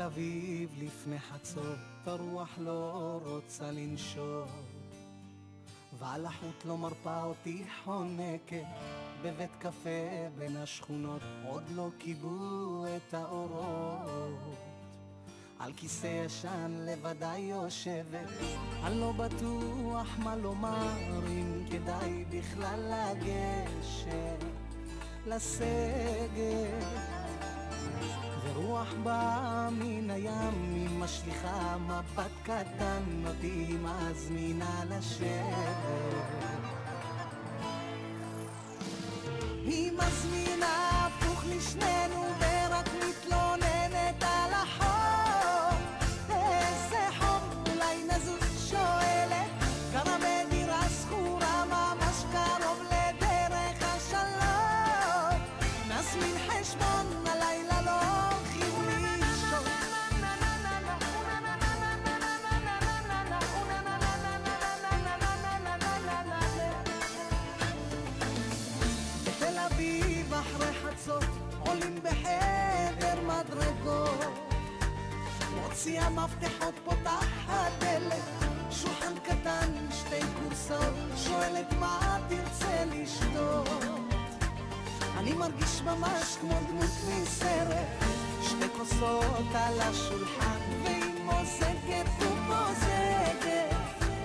אביב לפני חצות, הרוח לא רוצה לנשור, ועל החוט לא מרפה אותי חונקת, בבית קפה בין השכונות עוד לא קיבלו את האורות. על כיסא ישן לבדי יושבת, אני לא בטוח מה לומר, אם כדאי בכלל לגשת לסגת. ורוח באה מן הים, היא משליחה מבט קטן, אותי מזמינה לשבת. היא מזמינה הפוך לשנינו ורק מתלוננת על החום. איזה חום, אולי נזוז, שואלת, גרה בדירה שכורה ממש קרוב לדרך השלום. נזמין חשבון, הלילה לא הולכים לישון. בתל אביב אחרי חצות עולים בחדר מדרגות, מוציאה מפתחות, פותחת דלת, שולחן קטן, שתי כורסאות, שואלת מה תרצה לשתות. אני מרגיש ממש כמו דמות מסרט, שתי כוסות על השולחן, והיא מוזגת ומוזגת,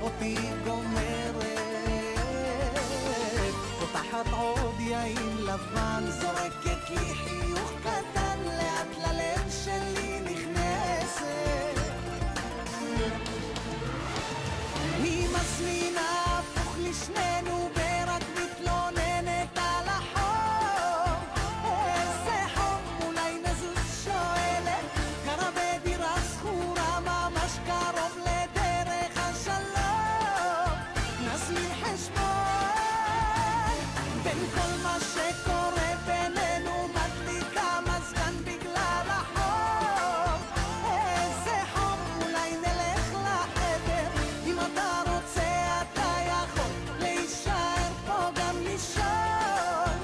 אותי גומרת. פותחת עוד יין לבן, זורקת לי חיוך קטן, לאט ללב שלי נכנסת. היא מזמינה הפוך לשנינו ורק מתלוננת על החום. איזה חום, אולי נזוז, שואלת, גרה בדירה שכורה ממש קרוב לדרך השלום. נזמין חשבון בין כל מה שקורה בינינו, מדליקה מזגן בגלל החום. איזה חום, אולי נלך לחדר, אם אתה רוצה אתה יכול להישאר פה גם לישון.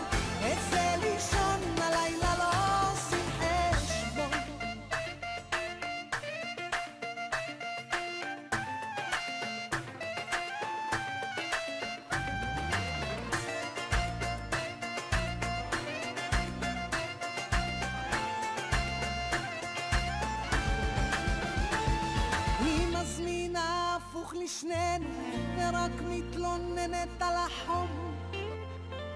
איזה לישון, הלילה לא עושים חשבון. היא מזמינה הפוך לשנינו ורק מתלוננת על החום.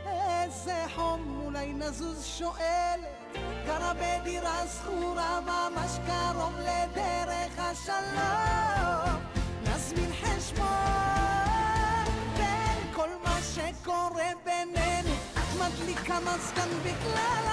איזה חום, אולי נזוז, שואלת, גרה בדירה שכורה ממש קרוב לדרך השלום. נזמין חשבון בין כל מה שקורה בינינו, מדליקה מזגן בגלל